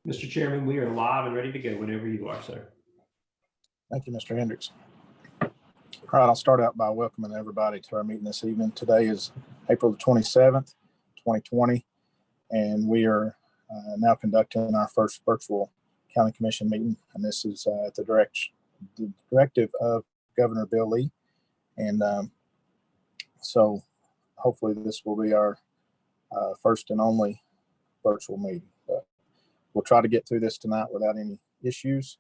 Mr. Chairman, we are live and ready to go whenever you are, sir. Thank you, Mr. Hendricks. All right, I'll start out by welcoming everybody to our meeting this evening. Today is April the 27th, 2020, and we are now conducting our first virtual county commission meeting. And this is at the directive of Governor Bill Lee. And so hopefully this will be our first and only virtual meeting. But we'll try to get through this tonight without any issues.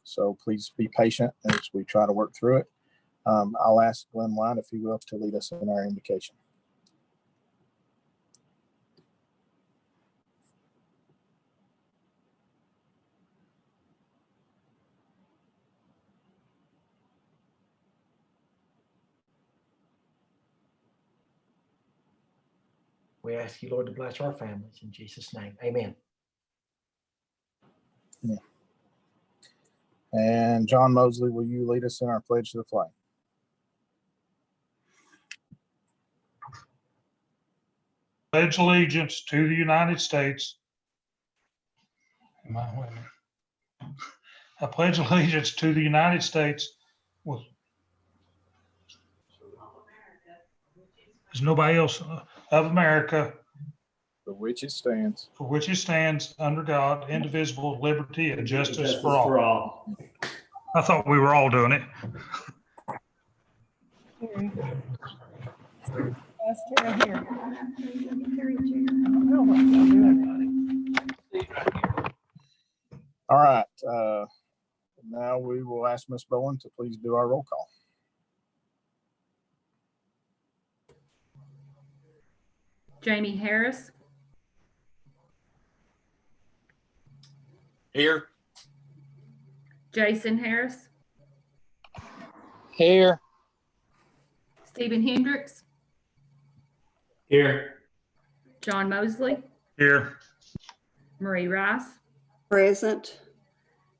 So please be patient as we try to work through it. I'll ask Glenn White, if he will, to lead us in our invocation. We ask you, Lord, to bless our families in Jesus' name. Amen. Yeah. And John Mosley, will you lead us in our pledge to the flag? Pledge allegiance to the United States. I pledge allegiance to the United States. Well, there's nobody else of America, For which it stands. for which it stands, under God, indivisible, with liberty and justice for For all. all. I thought we were all doing it. That's Tara here. I don't know what they're doing. All right. Now we will ask Ms. Bowen to please do our roll call. Jamie Harris, Here. Jason Harris, Here. Stephen Hendricks, Here. John Mosley, Here. Marie Rice, Present.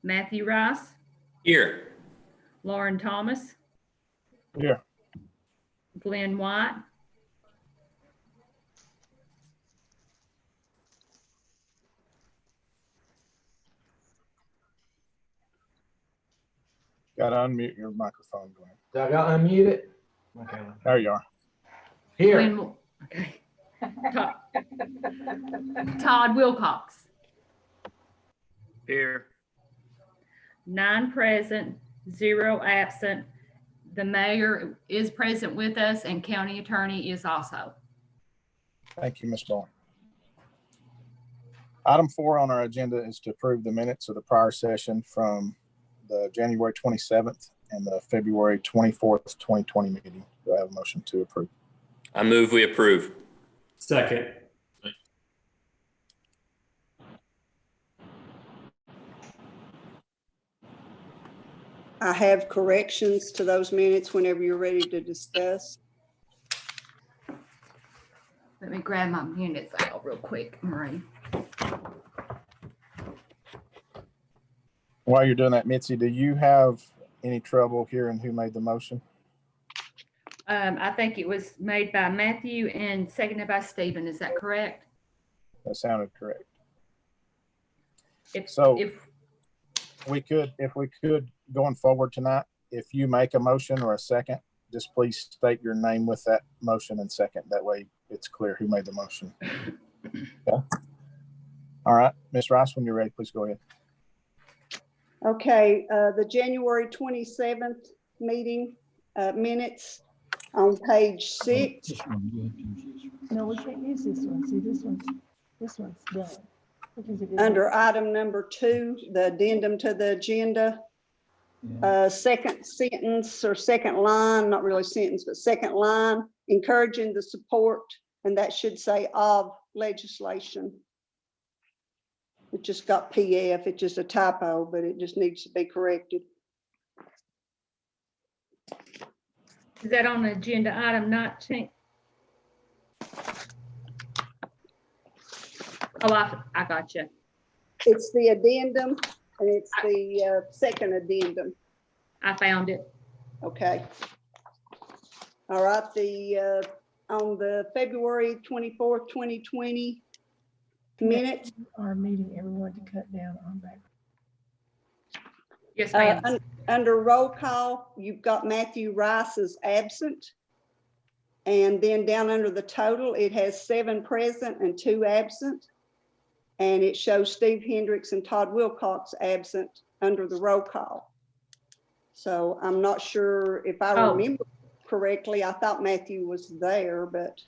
Matthew Rice, Here. Lauren Thomas, Here. Glenn White, Got to unmute your microphone, Glenn. So I got unmuted. Okay. There you are. Here. Glenn, okay. Todd Wilcox, Here. 9 present, 0 absent. The mayor is present with us and county attorney is also. Thank you, Ms. Bowen. Item 4 on our agenda is to approve the minutes of the prior session from the January 27th and the February 24th, 2020 meeting. Do I have a motion to approve? I move we approve. Second. I have corrections to those minutes whenever you're ready to discuss. Let me grab my minutes out real quick, Marie. While you're doing that, Mitzi, do you have any trouble hearing who made the motion? I think it was made by Matthew and seconded by Stephen. Is that correct? That sounded correct. If If we could going forward tonight, if you make a motion or a second, just please state your name with that motion and second. That way it's clear who made the motion. Okay. All right, Ms. Rice, when you're ready, please go ahead. Okay, the January 27th meeting minutes on page 6. No, we can't use this one. See, this one's done. Because it is- Under item number 2, the addendum to the agenda, second sentence or second line, not really sentence, but second line, encouraging the support, and that should say of legislation. It just got PF, it's just a typo, but it just needs to be corrected. Is that on agenda item 19? Oh, I got you. It's the addendum, and it's the second addendum, I found it. okay? All right, on the February 24th, 2020 minutes. Our meeting, everyone to cut down on that. Yes, ma'am. Under roll call, you've got Matthew Rice is absent. And then down under the total, it has 7 present and 2 absent. And it shows Steve Hendricks and Todd Wilcox absent under the roll call. So I'm not sure if I Oh. remember correctly. I thought Matthew was there, but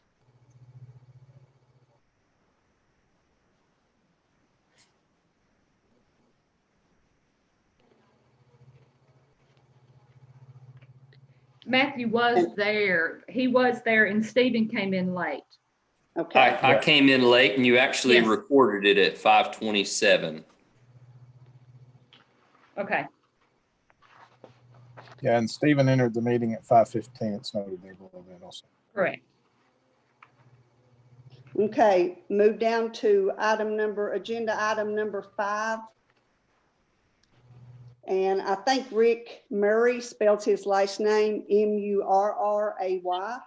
Matthew was there. He was there and Stephen came in late. okay. I came in late and you actually Yes. recorded it at 5:27. Okay. Yeah, and Stephen entered the meeting at 5:15. It's noted there below that also. Correct. Okay, move down to agenda item number 5. And I think Rick Murray spells his last name Murray.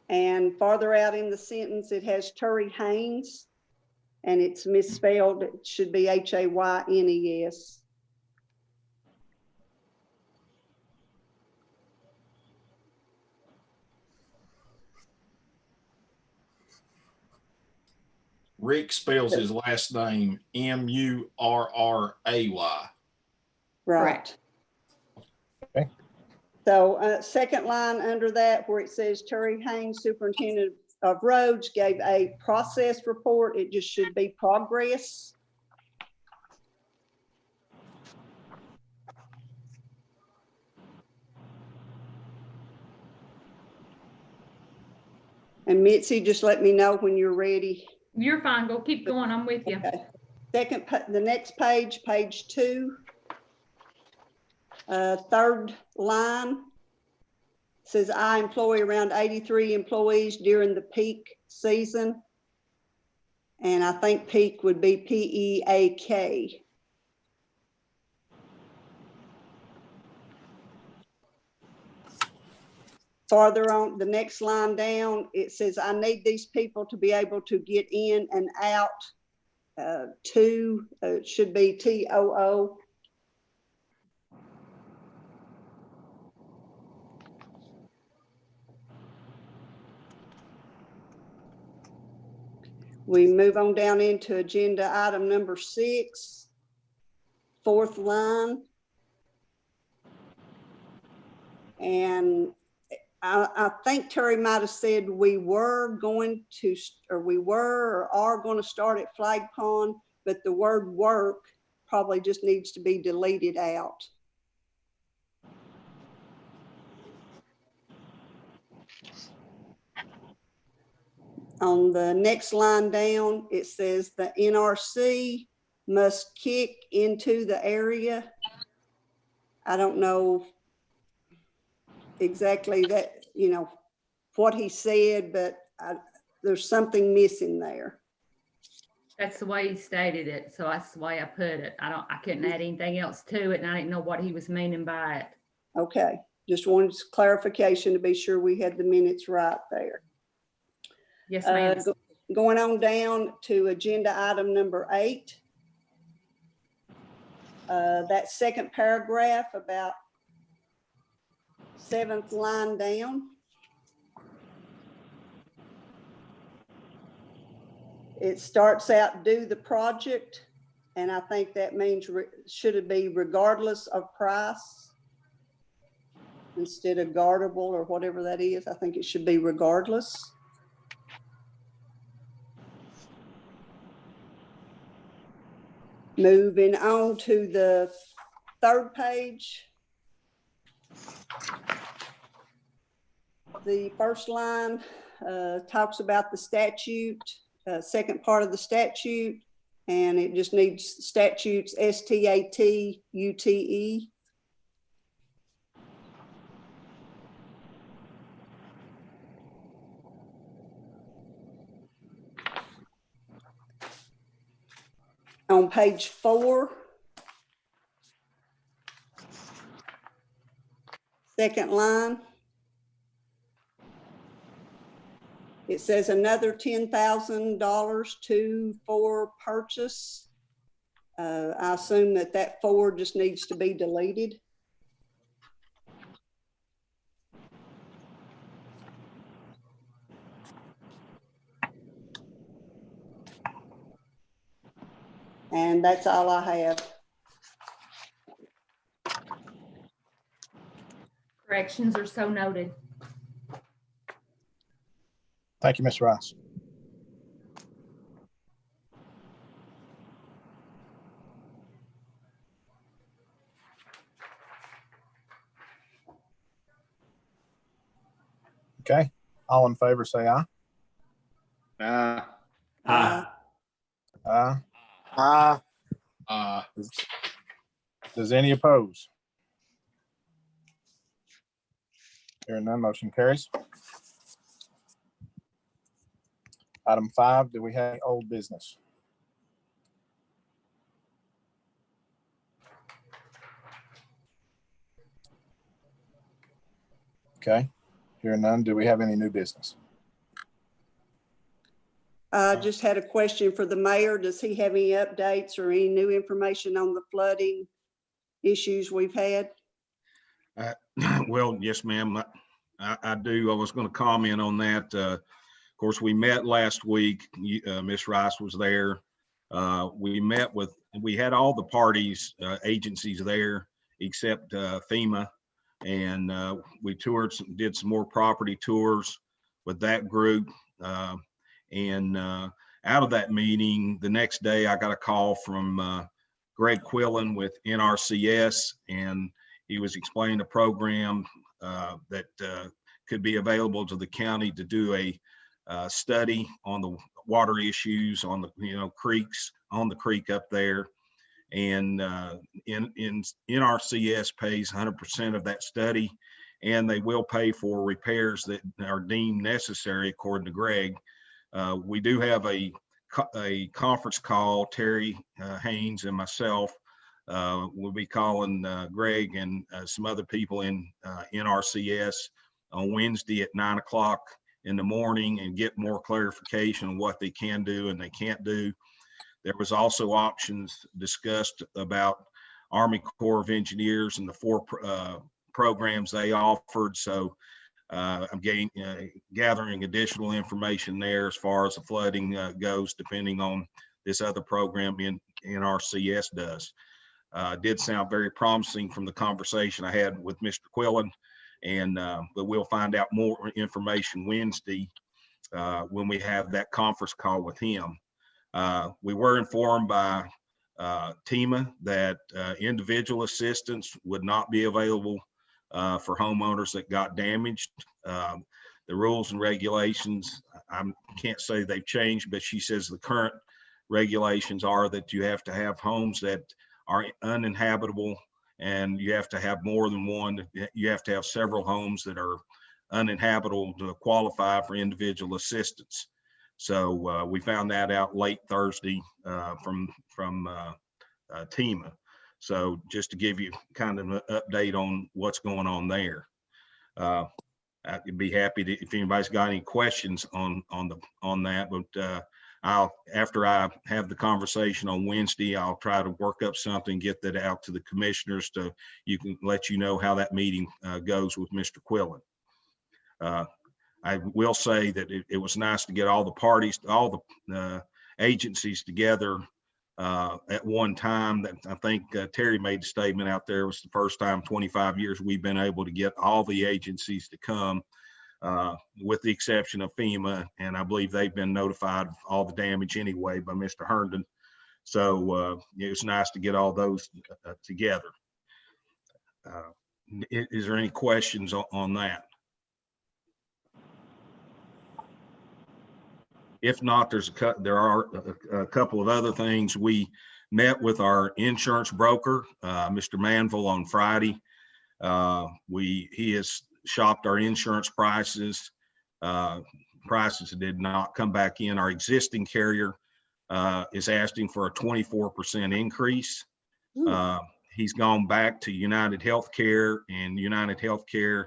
And farther out in the sentence, it has Terry Haynes, and it's misspelled. It should be Haynes. Rick spells his last name Murray. Right. Okay. So second line under that where it says Terry Haynes, Superintendent of Roads, gave a process report. It just should be progress. And Mitzi, just let me know when you're ready. You're fine. Go keep going. I'm with you. Okay. The next page, page 2. Third line says I employ around 83 employees during the peak season. And I think peak would be PEAK. Farther on the next line down, it says I need these people to be able to get in and out should be TOO. We move on down into agenda item number 6, 4th line. And I think Terry might have said we were going to, or we were or are going to start at Flag Pond, but the word work probably just needs to be deleted out. On the next line down, it says the NRC must kick into the area. I don't know exactly that, what he said, but there's something missing there. That's the way he stated it. So that's the way I put it. I couldn't add anything else to it and I didn't know what he was meaning by it. Okay, just wanted clarification to be sure we had the minutes right there. Yes, ma'am. Going on down to agenda item number 8. That second paragraph about 7th line down. It starts out do the project, and I think that means should it be regardless of price instead of guardable or whatever that is. I think it should be regardless. Moving on to the 3rd page. The first line talks about the statute, second part of the statute, and it just needs statutes STATUTE. On page 4, second line, It says another $10,000 for purchase. I assume that 4 just needs to be deleted. And that's all I have. Corrections are so noted. Thank you, Ms. Rice. Okay, all in favor, say aye. Aye. Aye. Uh, Does any oppose? Hearing none, motion carries. Item 5, do we have any old business? Okay, hearing none, do we have any new business? I just had a question for the mayor. Does he have any updates or any new information on the flooding issues we've had? well, yes, ma'am. I do. I was going to comment on that. Of course, we met last week. Ms. Rice was there. We had all the parties, agencies there except FEMA. And we did some more property tours with that group. And out of that meeting, the next day I got a call from Greg Quillen with NRCS, and he was explaining a program that could be available to the county to do a study on the water issues on the creeks on the creek up there. And NRCS pays 100% of that study, and they will pay for repairs that are deemed necessary according to Greg. We do have a conference call. Terry Haynes and myself will be calling Greg and some other people in NRCS on Wednesday at 9 o'clock in the morning and get more clarification on what they can do and they can't do. There was also options discussed about Army Corps of Engineers and the 4 programs they offered. So I'm gathering additional information there as far as the flooding goes, depending on this other program NRCS does. Did sound very promising from the conversation I had with Mr. Quillen, and but we'll find out more information Wednesday when we have that conference call with him. We were informed by TEMA that individual assistance would not be available for homeowners that got damaged. The rules and regulations, I can't say they've changed, but she says the current regulations are that you have to have homes that are uninhabitable, and you have to have more than one. You have to have several homes that are uninhabitable to qualify for individual assistance. So we found that out late Thursday from TEMA. So just to give you kind of an update on what's going on there. I'd be happy to, if anybody's got any questions on that, but after I have the conversation on Wednesday, I'll try to work up something, get that out to the commissioners to let you know how that meeting goes with Mr. Quillen. I will say that it was nice to get all the parties, all the agencies together at one time. That I think Terry made a statement out there. It was the first time in 25 years we've been able to get all the agencies to come, with the exception of FEMA, and I believe they've been notified of all the damage anyway by Mr. Herndon. So it was nice to get all those together. Is there any questions on that? If not, there are a couple of other things. We met with our insurance broker, Mr. Manville, on Friday. He has shopped our insurance prices. Prices did not come back in. Our existing carrier is asking for a 24% increase. He's gone back to United Healthcare, and United Healthcare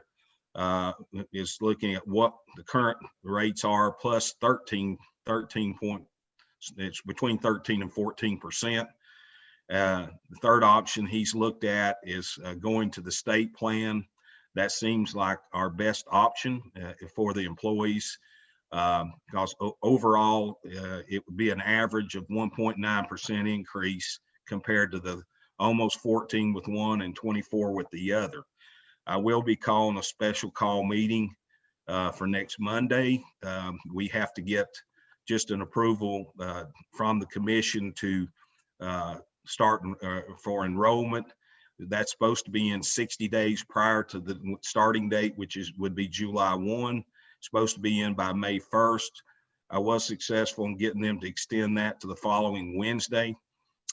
is looking at what the current rates are plus 13 point, it's between 13 and 14%. The third option he's looked at is going to the state plan. That seems like our best option for the employees, because overall it would be an average of 1.9% increase compared to the almost 14 with one and 24 with the other. I will be calling a special call meeting for next Monday. We have to get just an approval from the commission to start for enrollment. That's supposed to be in 60 days prior to the starting date, which would be July 1. Supposed to be in by May 1st. I was successful in getting them to extend that to the following Wednesday,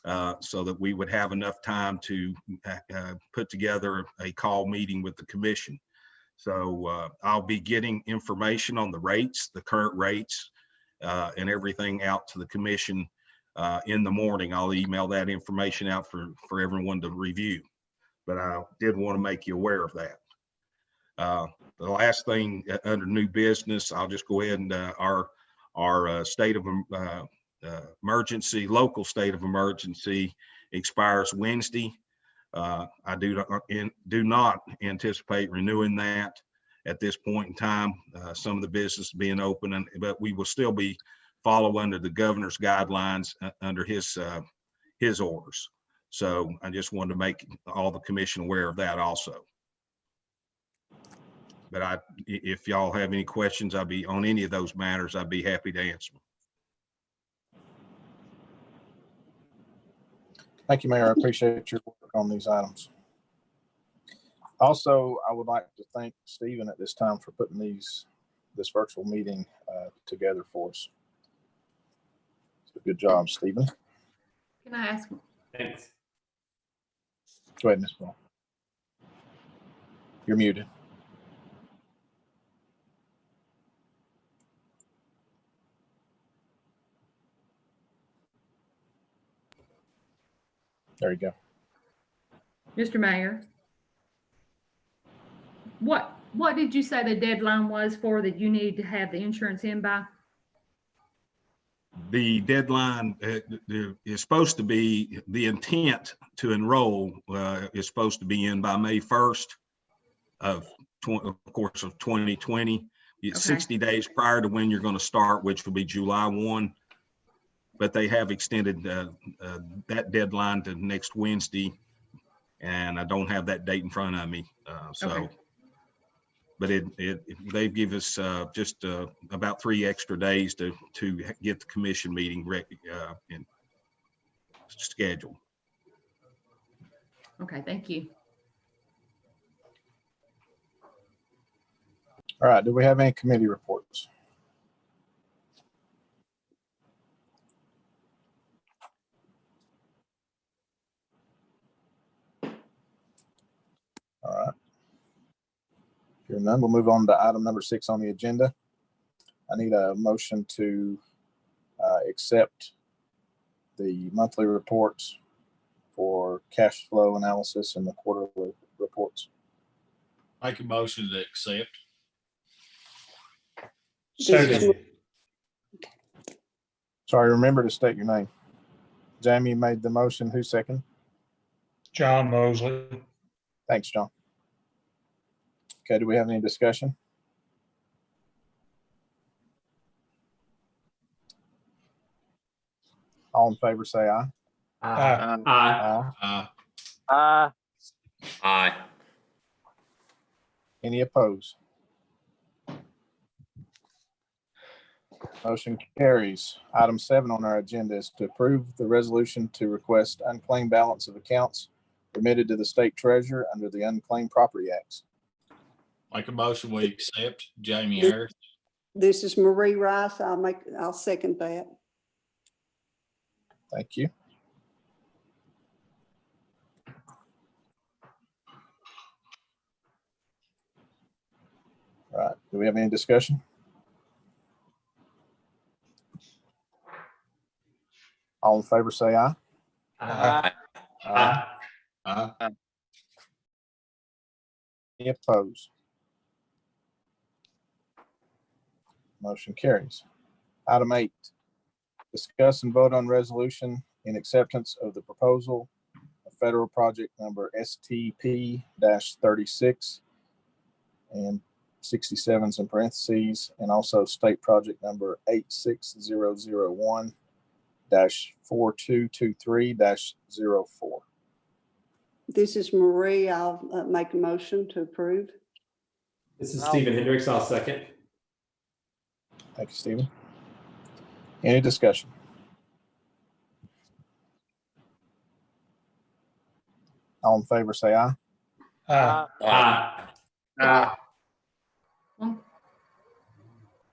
so that we would have enough time to put together a call meeting with the commission. So I'll be getting information on the rates, the current rates, and everything out to the commission in the morning. I'll email that information out for everyone to review. But I did want to make you aware of that. The last thing under new business, I'll just go ahead and our state of emergency, local state of emergency expires Wednesday. I do not anticipate renewing that at this point in time. Some of the business being open, but we will still be follow under the governor's guidelines under his orders. So I just wanted to make all the commission aware of that also. But if y'all have any questions, I'll be on any of those matters, I'd be happy to answer them. Thank you, Mayor. I appreciate your work on these items. Also, I would like to thank Stephen at this time for putting this virtual meeting together for us. So good job, Stephen. Can I ask? Thanks. Go ahead, Ms. Ball. You're muted. There you go. Mr. Mayor, what did you say the deadline was for that you need to have the insurance in by? The deadline is supposed to be, the intent to enroll is supposed to be in by May 1st of course of 2020. It's 60 days prior to when you're going to start, which will be July 1. But they have extended that deadline to next Wednesday, and I don't have that date in front of me. But they give us just about 3 extra days to get the commission meeting in scheduled. Okay, thank you. All right. Do we have any committee reports? All right. Hearing none, we'll move on to item number 6 on the agenda. I need a motion to accept the monthly reports for cash flow analysis and the quarterly reports. Make a motion to accept. Second. Sorry, remember to state your name. Jamie made the motion. Who second? John Mosley. Thanks, John. Okay, do we have any discussion? All in favor, say aye. Aye. Aye. Aye. Any opposed? Motion carries. Item 7 on our agenda is to approve the resolution to request unclaimed balance of accounts remitted to the state treasurer under the Unclaimed Property Acts. Make a motion, we accept. Jamie Harris. This is Marie Rice. I'll second that. Thank you. All right. Do we have any discussion? All in favor, say aye. Aye. Aye. Aye. Any opposed? Motion carries. Item 8, discuss and vote on resolution in acceptance of the proposal of federal project number STP-36 and 67s in parentheses, and also state project number 86001-4223-04. This is Marie. I'll make a motion to approve. This is Stephen Hendricks. I'll second. Thank you, Stephen. Any discussion? All in favor, say aye. Aye.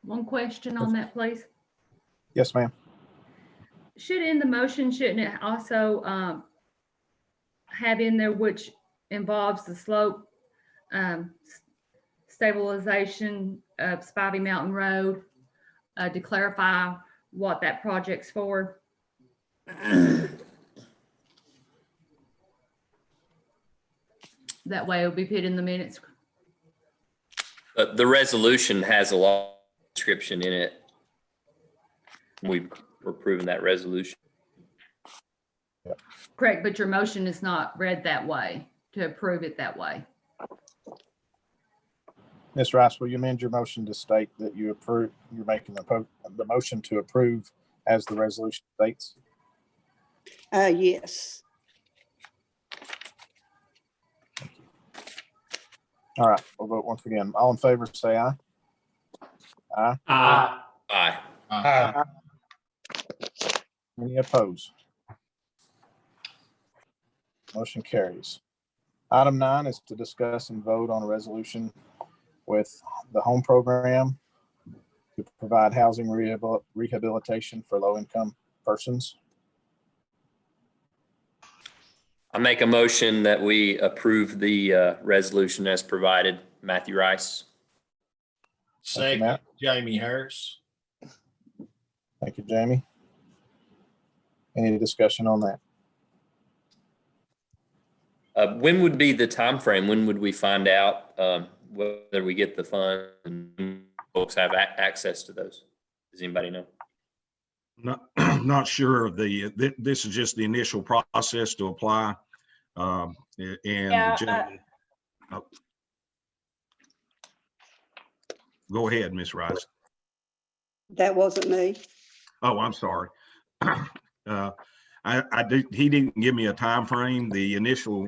One question on that, please. Yes, ma'am. Should in the motion, shouldn't it also have in there which involves the slope stabilization of Spivey Mountain Road to clarify what that project's for? That way it'll be put in the minutes. The resolution has a law description in it. We're approving that resolution. Correct, but your motion is not read that way, to approve it that way. Ms. Rice, will you amend your motion to state that you approve, you're making the motion to approve as the resolution states? Yes. All right, we'll vote once again. All in favor, say aye. Aye. Aye. Aye. Aye. Any opposed? Motion carries. Item 9 is to discuss and vote on a resolution with the home program to provide housing rehabilitation for low-income persons. I make a motion that we approve the resolution as provided. Matthew Rice. Thank you, Matt. Second, Jamie Harris. Thank you, Jamie. Any discussion on that? When would be the time frame? When would we find out whether we get the funds and folks have access to those? Does anybody know? Not sure of this is just the initial process to apply. And the gentleman, go ahead, Ms. Rice. That wasn't me. Oh, I'm sorry. He didn't give me a time frame. The initial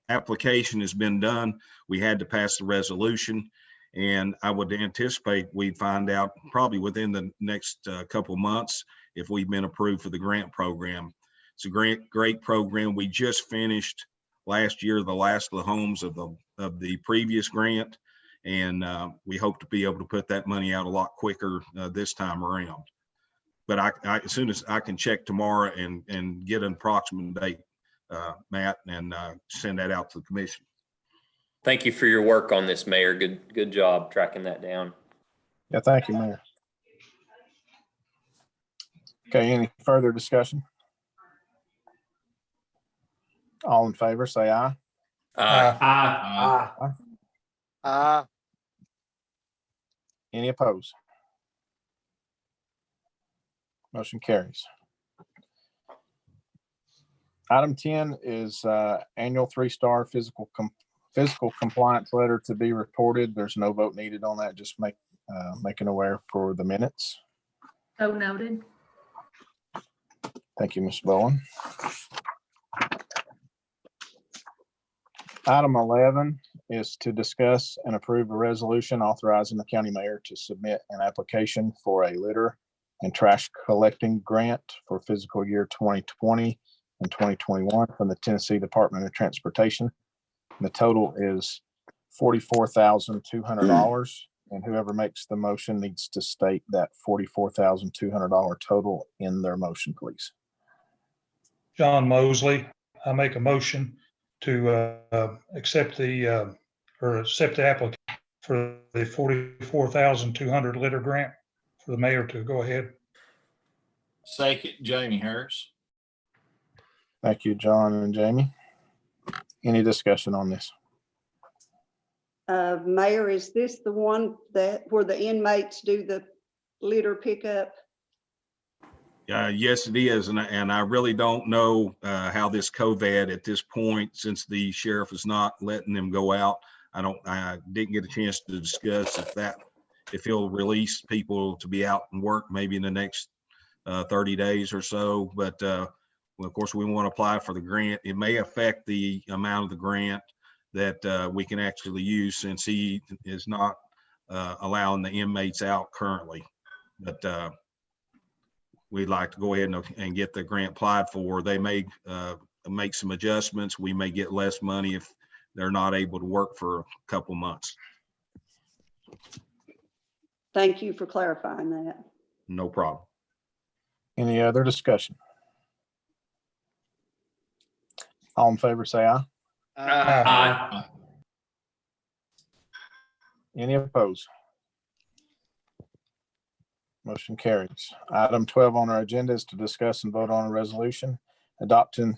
application has been done. We had to pass the resolution, and I would anticipate we'd find out probably within the next couple months if we've been approved for the grant program. It's a great program. We just finished last year the last of the homes of the previous grant, and we hope to be able to put that money out a lot quicker this time around. But I as soon as I can check tomorrow and get an approximate date, Matt, and send that out to the commission. Thank you for your work on this, Mayor. Good job tracking that down. Yeah, thank you, Mayor. Okay, any further discussion? All in favor, say aye. Aye. Any opposed? Motion carries. Item 10 is annual 3-star physical compliance letter to be reported. There's no vote needed on that. Just making aware for the minutes. So noted. Thank you, Ms. Bowen. Item 11 is to discuss and approve a resolution authorizing the county mayor to submit an application for a litter and trash collecting grant for fiscal year 2020 and 2021 from the Tennessee Department of Transportation. The total is $44,200, and whoever makes the motion needs to state that $44,200 total in their motion, please. John Mosley, I make a motion to accept the application for the $44,200 litter grant for the mayor to go ahead. Second, Jamie Harris. Thank you, John and Jamie. Any discussion on this? Mayor, is this the one where the inmates do the litter pickup? Yes, it is. And I really don't know how this COVID at this point, since the sheriff is not letting them go out. I didn't get a chance to discuss if he'll release people to be out and work maybe in the next 30 days or so. But well, of course, we want to apply for the grant. It may affect the amount of the grant that we can actually use, since he is not allowing the inmates out currently. But we'd like to go ahead and get the grant applied for. They may make some adjustments. We may get less money if they're not able to work for a couple months. Thank you for clarifying that. No problem. Any other discussion? All in favor, say aye. Aye. Any opposed? Motion carries. Item 12 on our agenda is to discuss and vote on a resolution adopting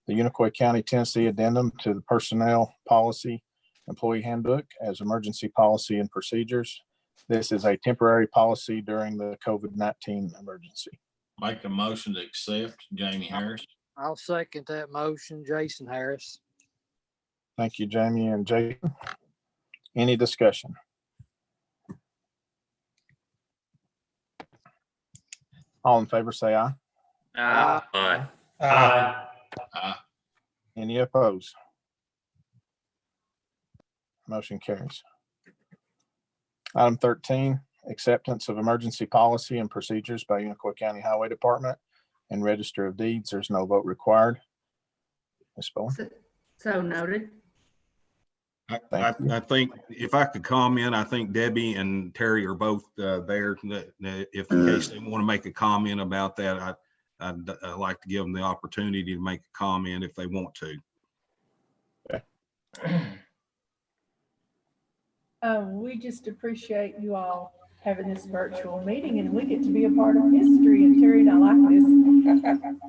the Unicoi County, Tennessee addendum to the Personnel Policy Employee Handbook as emergency policy and procedures. This is a temporary policy during the COVID-19 emergency. Make a motion to accept, Jamie Harris. I'll second that motion, Jason Harris. Thank you, Jamie and Jason. Any discussion? All in favor, say aye. Aye. Aye. Any opposed? Motion carries. Item 13, acceptance of emergency policy and procedures by Unicoi County Highway Department and Register of Deeds. There's no vote required. Ms. Bowen. So noted. I think if I could comment, I think Debbie and Terry are both there. If in case they want to make a comment about that, I'd like to give them the opportunity to make a comment if they want to. We just appreciate you all having this virtual meeting, and we get to be a part of history, and Terry and I like this.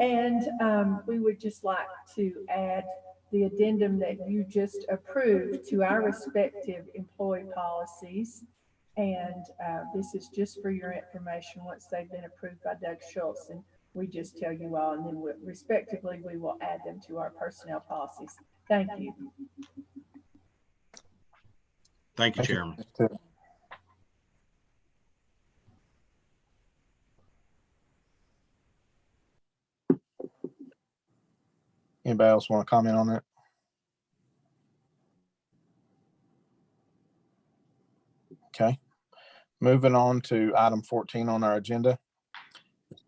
And we would just like to add the addendum that you just approved to our respective employee policies. And this is just for your information once they've been approved by Doug Schultz. And we just tell you all, and then respectively, we will add them to our personnel policies. Thank you. Thank you, Chairman. Anybody else want to comment on that? Okay. Moving on to item 14 on our agenda.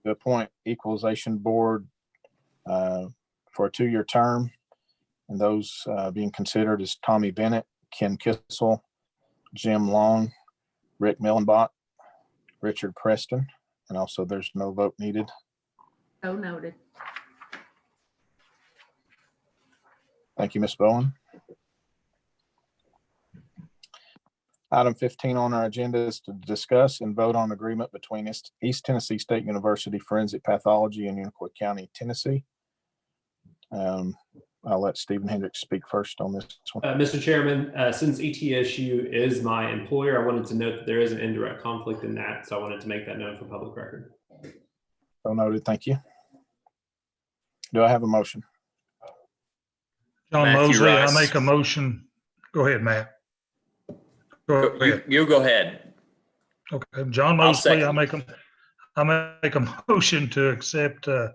To appoint equalization board for a 2-year term. And those being considered is Tommy Bennett, Ken Kissel, Jim Long, Rick Millenbach, Richard Preston, and also there's no vote needed. So noted. Thank you, Ms. Bowen. Item 15 on our agenda is to discuss and vote on agreement between East Tennessee State University Forensic Pathology and Unicoi County, Tennessee. I'll let Stephen Hendricks speak first on this one. Mr. Chairman, since ETSU is my employer, I wanted to note that there is an indirect conflict in that, so I wanted to make that known for public record. So noted, thank you. Do I have a motion? John Matthew Mosley, I Rice. make a motion. Go ahead, Matt. Go ahead. You go ahead. Okay, John I'll Mosley, second. I make a motion to accept the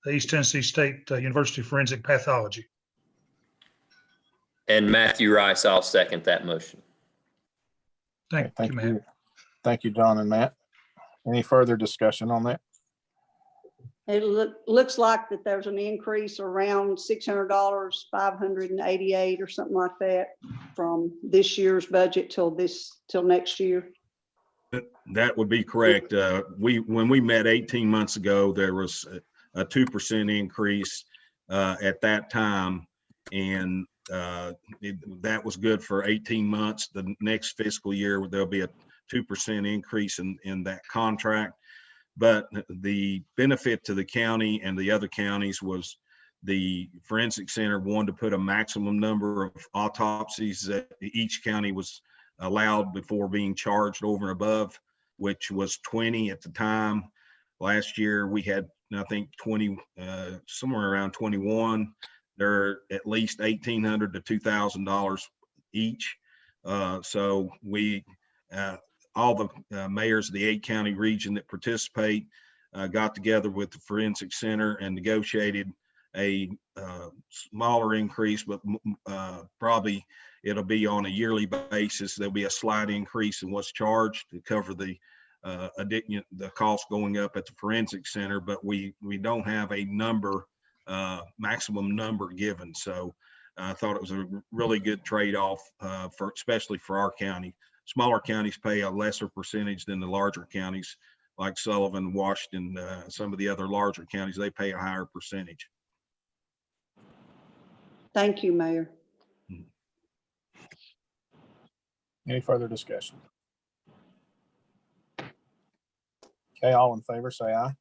East Tennessee State University Forensic Pathology. And Matthew Rice, I'll second that motion. Thank you, Matt. Thank you, John and Matt. Any further discussion on that? It looks like that there's an increase around $600, 588 or something like that from this year's budget till next year. That would be correct. When we met 18 months ago, there was a 2% increase at that time. And that was good for 18 months. The next fiscal year, there'll be a 2% increase in that contract. But the benefit to the county and the other counties was the forensic center wanted to put a maximum number of autopsies that each county was allowed before being charged over and above which was 20 at the time. Last year, we had, I think, 20, somewhere around 21. They're at least $1,800 to $2,000 each. So we, all the mayors of the 8-county region that participate got together with the Forensic Center and negotiated a smaller increase, but probably it'll be on a yearly basis. There'll be a slight increase in what's charged to cover the cost going up at the Forensic Center, but we don't have a number, maximum number given. So I thought it was a really good trade-off especially for our county. Smaller counties pay a lesser percentage than the larger counties, like Sullivan, Washington, some of the other larger counties, they pay a higher percentage. Thank you, Mayor. Any further discussion? Okay, all in favor, say aye.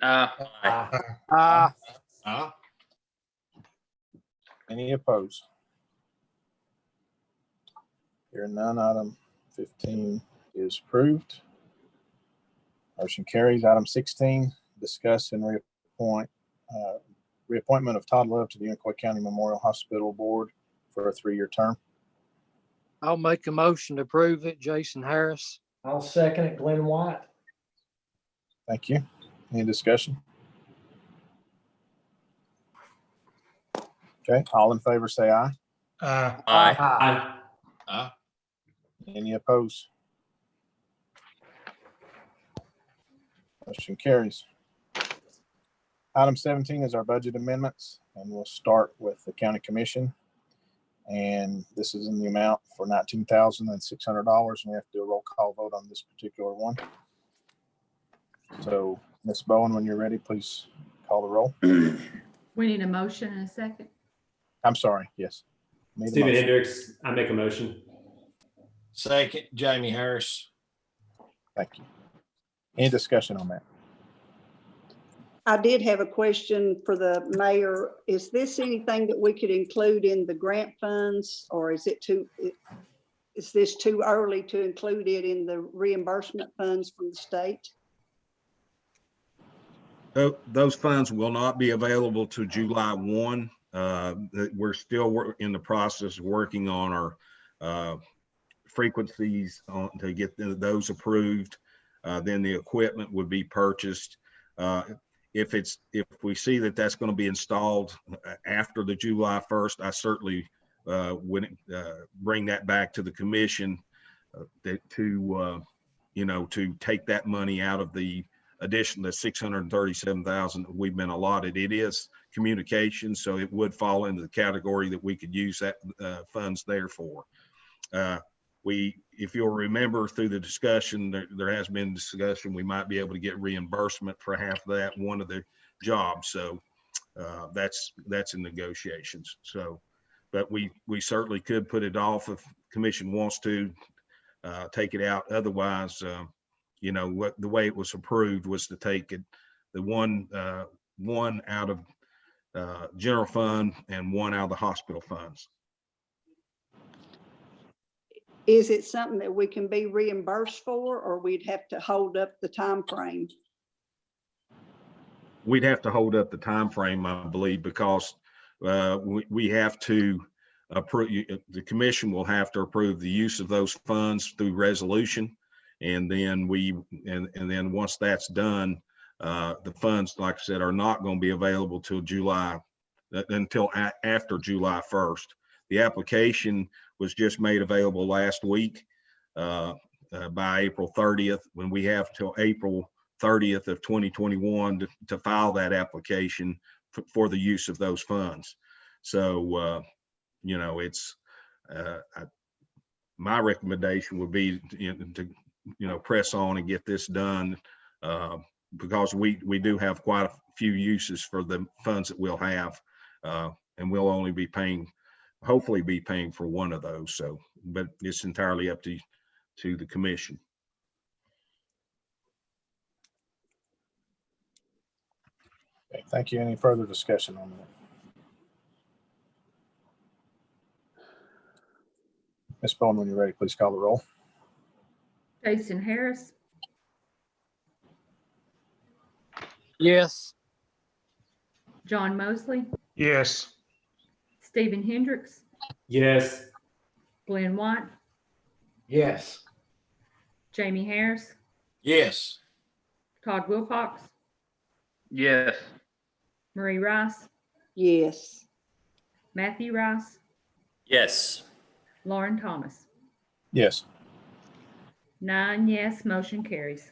Aye. Aye. Any opposed? Hearing none, item 15 is approved. Motion carries. Item 16, discuss and reappointment of Todd Love to the Unicoi County Memorial Hospital Board for a 3-year term. I'll make a motion to approve it. Jason Harris. I'll second it, Glenn White. Thank you. Any discussion? Okay, all in favor, say aye. Aye. Aye. Aye. Any opposed? Motion carries. Item 17 is our budget amendments, and we'll start with the county commission. And this is in the amount for $19,600, and we have to do a roll call vote on this particular one. So, Ms. Bowen, when you're ready, please call the roll. We need a motion and a second. I'm sorry, yes. Need a Stephen motion. Hendricks, I make a motion. Second, Jamie Harris. Thank you. Any discussion on that? I did have a question for the mayor. Is this anything that we could include in the grant funds, or is this too early to include it in the reimbursement funds from the state? Those funds will not be available to July 1. We're still in the process of working on our frequencies to get those approved. Then the equipment would be purchased. If we see that that's going to be installed after the July 1st, I certainly would bring that back to the commission to take that money out of the additional $637,000 we've been allotted. It is communication, so it would fall into the category that we could use that funds there for. If you'll remember through the discussion, there has been discussion, we might be able to get reimbursement for half of that, one of the jobs. So that's in negotiations. So, but we certainly could put it off if commission wants to take it out. Otherwise, the way it was approved was to take it, the one out of general fund and one out of the hospital funds. Is it something that we can be reimbursed for, or we'd have to hold up the time frame? We'd have to hold up the time frame, I believe, because we have to approve. The commission will have to approve the use of those funds through resolution, and then then once that's done, the funds, like I said, are not going to be available until after July 1st. The application was just made available last week by April 30th, when we have till April 30th of 2021 to file that application for the use of those funds. So, my recommendation would be to press on and get this done because we do have quite a few uses for the funds that we'll have, and we'll only be hopefully be paying for one of those. So, but it's entirely up to the commission. Okay, thank you. Any further discussion on that? Ms. Bowen, when you're ready, please call the roll. Jason Harris, Yes. John Mosley, Yes. Stephen Hendricks, Yes. Glenn White, Yes. Jamie Harris, Yes. Todd Wilcox, Yes. Marie Rice, Yes. Matthew Rice, Yes. Lauren Thomas. Yes. 9 yes, motion carries.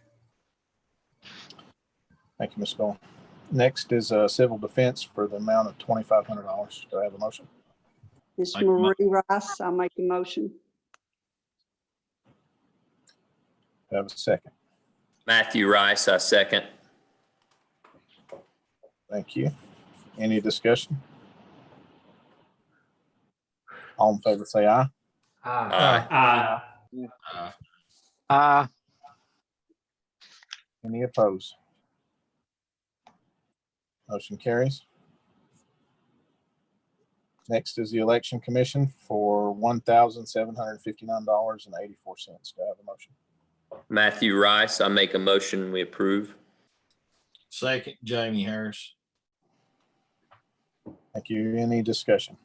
Thank you, Ms. Gold. Next is civil defense for the amount of $2,500. Do I have a motion? Ms. Make a mo- Marie Rice, I'll make a motion. Do I have a second? Matthew Rice, I second. Thank you. Any discussion? All in favor, say aye. Aye. Aye. Aye. Any opposed? Motion carries. Next is the election commission for $1,759.84. Do I have a motion? Matthew Rice, I make a motion, we approve. Second, Jamie Harris. Thank you. Any discussion?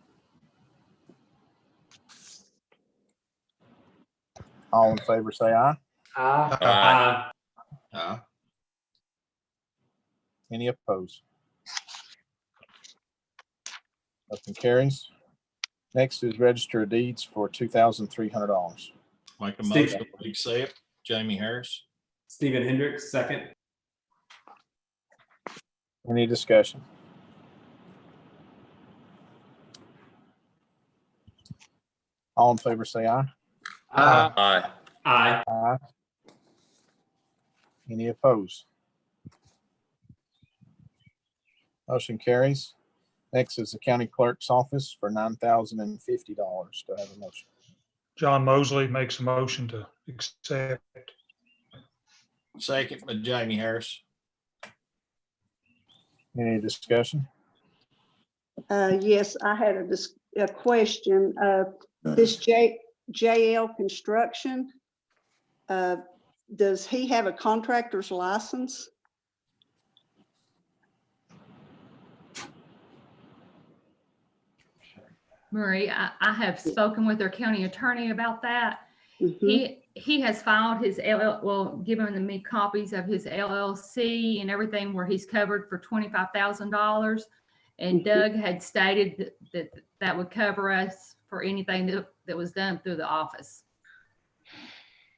All in favor, say aye. Aye. Aye. Aye. Any opposed? Motion carries. Next is register of deeds for $2,300. Make a Steve. motion, we accept, Jamie Harris. Stephen Hendricks, second. Any discussion? All in favor, say aye. Aye. Aye. Aye. Aye. Any opposed? Motion carries. Next is the county clerk's office for $9,050. Do I have a motion? John Mosley makes a motion to accept. Second, by Jamie Harris. Any discussion? Yes, I had a question. This JL Construction, does he have a contractor's license? Marie, I have spoken with their county attorney about that. Mhm. He has filed his given me copies of his LLC and everything where he's covered for $25,000. And Doug had stated that would cover us for anything that was done through the office.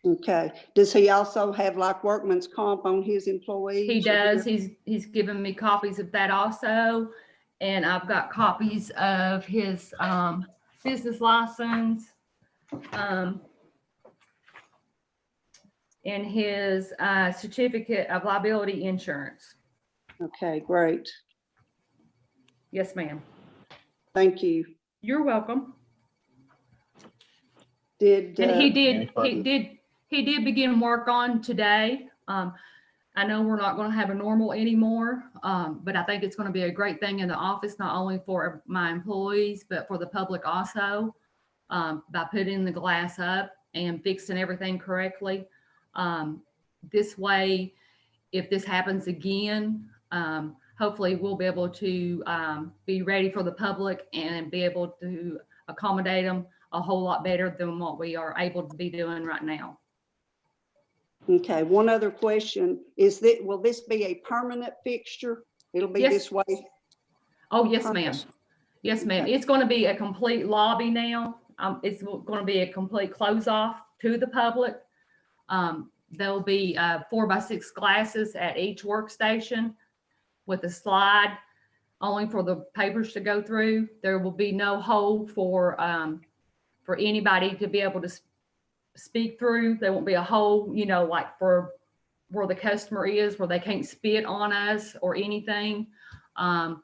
Okay. Does he also have like workman's comp on his employees? He does. He's given me copies of that also. And I've got copies of his business license and his certificate of liability insurance. Okay, great. Yes, ma'am. Thank you. You're welcome. Did, And he further? did begin work on today. I know we're not going to have a normal anymore, but I think it's going to be a great thing in the office, not only for my employees, but for the public also, by putting the glass up and fixing everything correctly. This way, if this happens again, hopefully we'll be able to be ready for the public and be able to accommodate them a whole lot better than what we are able to be doing right now. okay, one other question. Will this be a permanent fixture? It'll be Yes. this way? Oh, yes, ma'am. Yes, ma'am. Okay. It's going to be a complete lobby now. It's going to be a complete close off to the public. There'll be 4x6 glasses at each workstation with a slide only for the papers to go through. There will be no hole for anybody to be able to speak through. There won't be a hole, like for where the customer is, where they can't spit on us or anything. And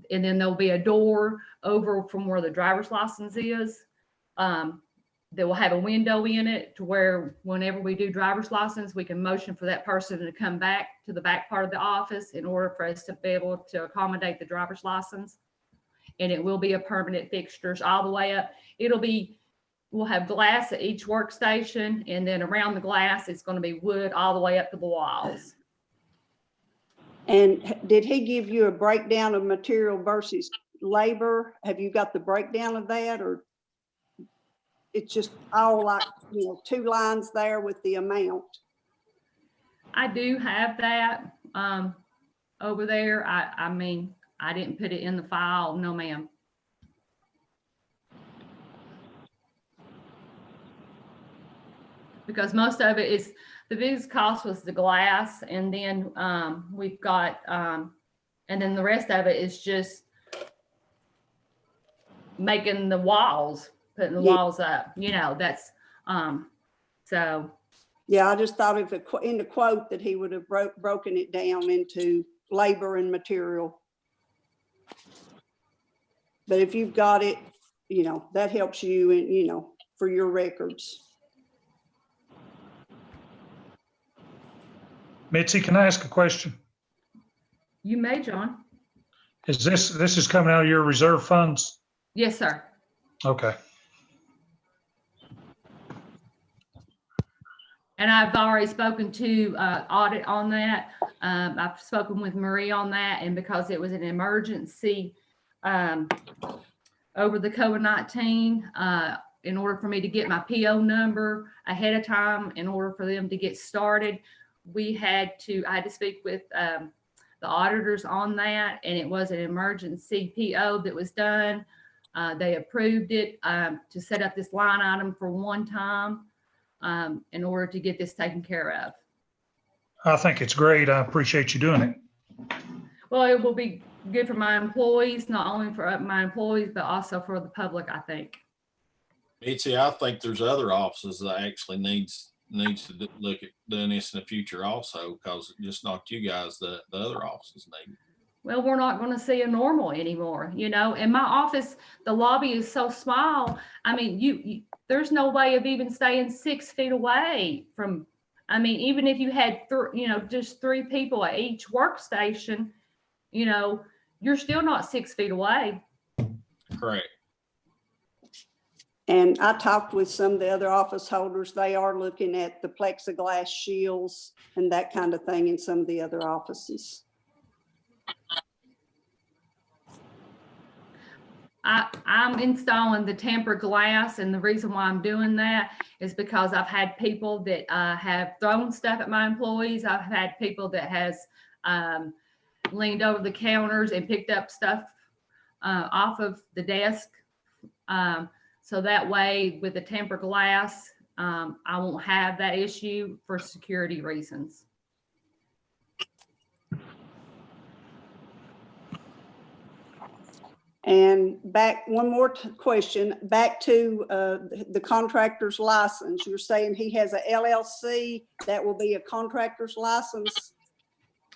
then there'll be a door over from where the driver's license is. That will have a window in it to where whenever we do driver's license, we can motion for that person to come back to the back part of the office in order for us to be able to accommodate the driver's license. And it will be a permanent fixtures all the way up. We'll have glass at each workstation, and then around the glass, it's going to be wood all the way up to the walls. And did he give you a breakdown of material versus labor? Have you got the breakdown of that, or it's just all like, you know, 2 lines there with the amount? I do have that over there. I mean, I didn't put it in the file. No, ma'am. Because most of it is, the biggest cost was the glass, and then we've got, and then the rest of it is just making the walls, putting the Yeah. walls up, you know, that's, so, Yeah, I just thought if in the quote that he would have broken it down into labor and material. But if you've got it, you know, that helps you in, you know, for your records. Mitzi, can I ask a question? you may, John. Is this is coming out of your reserve funds? Yes, sir. Okay. And I've already spoken to audit on that. I've spoken with Marie on that, and because it was an emergency over the COVID-19, in order for me to get my PO number ahead of time, in order for them to get started, I had to speak with the auditors on that, and it was an emergency PO that was done. They approved it to set up this line item for one time in order to get this taken care of. I think it's great. I appreciate you doing it. Well, it will be good for my employees, not only for my employees, but also for the public, I think. Mitzi, I think there's other offices that actually needs to look at doing this in the future also, because just not you guys, the other offices need. Well, we're not going to see a normal anymore, you know. In my office, the lobby is so small. I mean, there's no way of even staying 6 feet away from. I mean, even if you had just 3 people at each workstation, you know, you're still not 6 feet away. Correct. And I talked with some of the other office holders. They are looking at the plexiglass shields and that kind of thing in some of the other offices. I'm installing the tempered glass, and the reason why I'm doing that is because I've had people that have thrown stuff at my employees. I've had people that has leaned over the counters and picked up stuff off of the desk. So that way, with the tempered glass, I won't have that issue for security reasons. And back, one more question, back to the contractor's license. You're saying he has a LLC, that will be a contractor's license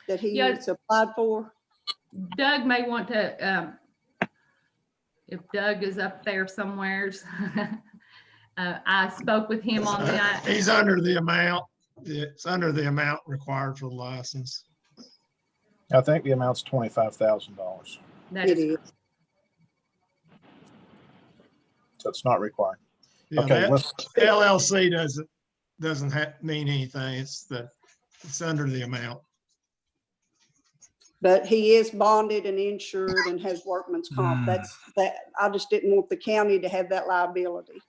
that he Yeah. has applied for? Doug may want to, if Doug is up there somewheres, I spoke with him on that. He's under the amount. It's under the amount required for the license. I think the amount's $25,000, That It is, is. so it's not required. Yeah, Okay, that let's- LLC doesn't mean anything. It's under the amount. But he is bonded and insured and has workman's comp. That's that. I just didn't want the county to have that liability.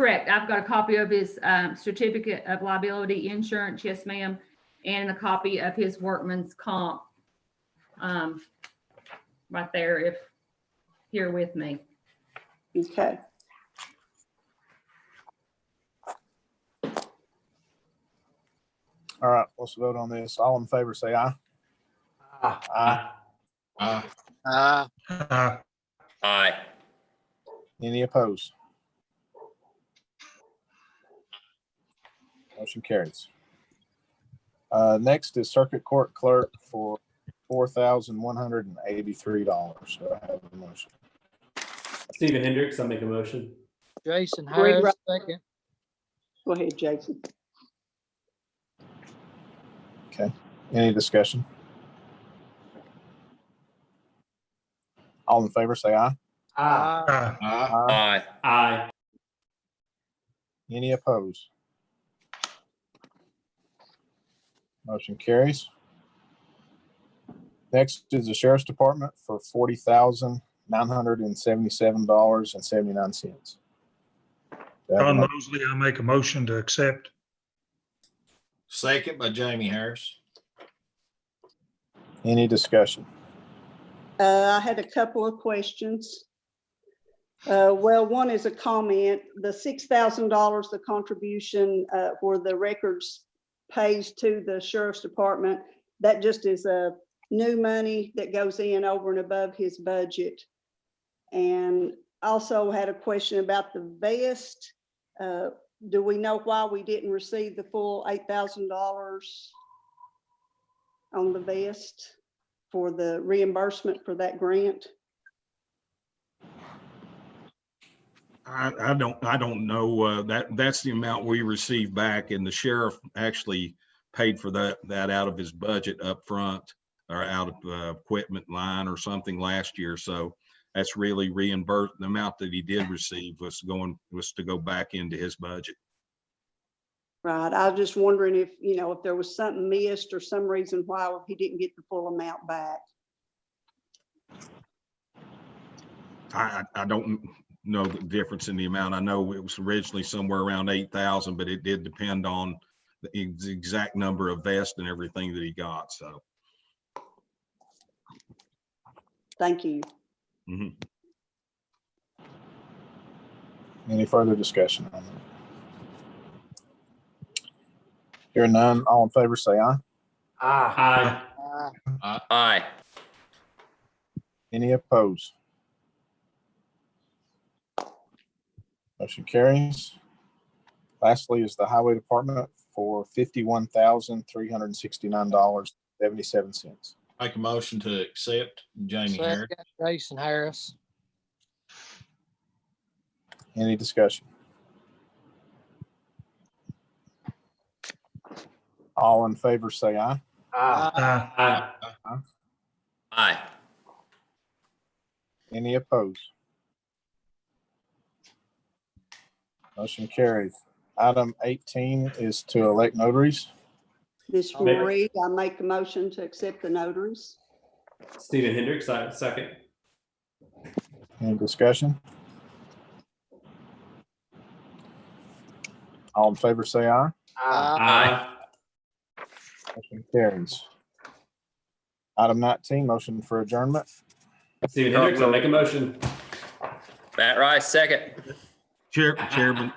correct. I've got a copy of his certificate of liability insurance, yes, ma'am, and a copy of his workman's comp right there, if here with me. Okay. All right, let's vote on this. All in favor, say aye. Aye. Aye. Any opposed? Motion carries. Next is Circuit Court Clerk for $4,183. So I have a motion. Stephen Hendricks, I'll make a motion. Jason Greg Harris, Wright. second. Go ahead, Jason. Okay, any discussion? All in favor, say aye. Uh, Aye. Aye. Any opposed? Motion carries. Next is the Sheriff's Department for $40,977.79. John Mosley, I make a motion to accept. Second by Jamie Harris. Any discussion? I had a couple of questions. Well, one is a comment. The $6,000, the contribution where the records pays to the Sheriff's Department, that just is a new money that goes in over and above his budget. And also had a question about the vest. Do we know why we didn't receive the full $8,000 on the vest for the reimbursement for that grant? I don't know. That's the amount we received back, and the sheriff actually paid for that out of his budget up front, or out of equipment line or something last year. So that's really reimbursed. The amount that he did receive was to go back into his budget. Right. I was just wondering if, if there was something missed or some reason why he didn't get the full amount back. I don't know the difference in the amount. I know it was originally somewhere around 8,000, but it did depend on the exact number of vests and everything that he got. So. Thank you. Mhm. Any further discussion on that? Hearing none, all in favor say aye. Aye. Aye. Any opposed? Motion carries. Lastly is the Highway Department for $51,369.77. Make a motion to accept Jamie Harris. Second, Jason Harris. Any discussion? All in favor say aye. Aye. Aye. Any opposed? Motion carries. Item 18 is to elect notaries. Ms. Reed, I make a motion to accept the notaries. Stephen Hendricks, second. Any discussion? All in favor say aye. Aye. Motion carries. Item 19, motion for adjournment. Stephen Hendricks, I make a motion. Matt Rice, second. Chairman,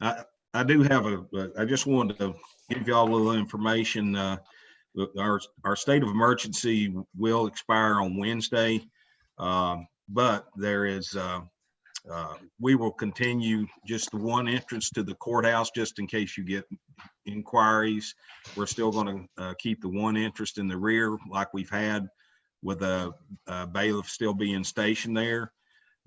I do have I just wanted to give y'all a little information. Our state of emergency will expire on Wednesday, but there is, we will continue just the one entrance to the courthouse, just in case you get inquiries. We're still going to keep the one entrance in the rear like we've had, with a bailiff still being stationed there.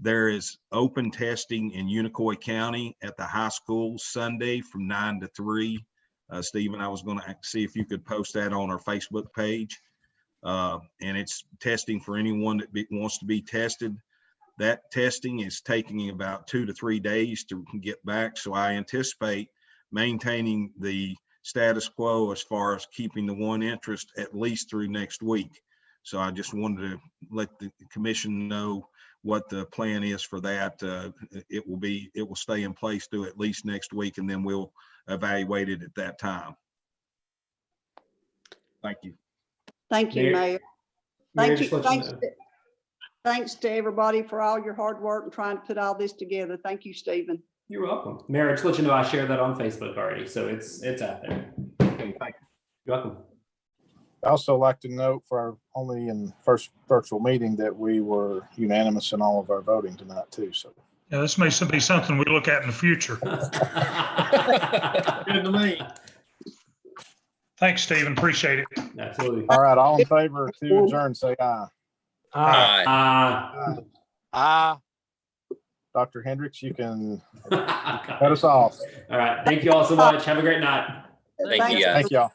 There is open testing in Unicoi County at the high school Sunday from 9 to 3. Stephen, I was going to see if you could post that on our Facebook page. And it's testing for anyone that wants to be tested. That testing is taking about 2 to 3 days to get back. So I anticipate maintaining the status quo as far as keeping the one interest at least through next week. So I just wanted to let the commission know what the plan is for that. It will stay in place through at least next week, and then we'll evaluate it at that time. Thank you. Thank you, Mayor. Mayor, Thank you. just let you know. Thanks to everybody for all your hard work and trying to put all this together. Thank you, Stephen. You're welcome. Mayor, just let you know I shared that on Facebook already, so it's out there. Okay, thank you. You're welcome. I also like to note for our only in first virtual meeting that we were unanimous in all of our voting tonight too. So Yeah, this may be something we look at in the future. Good to me. Thanks, Stephen. Appreciate it. Absolutely. all right, all in favor to adjourn, say aye. Aye. Aye. Dr. Hendricks, you can cut us off. All right. Thank you all so much. Have a great night. Thank you, guys. Thank y'all.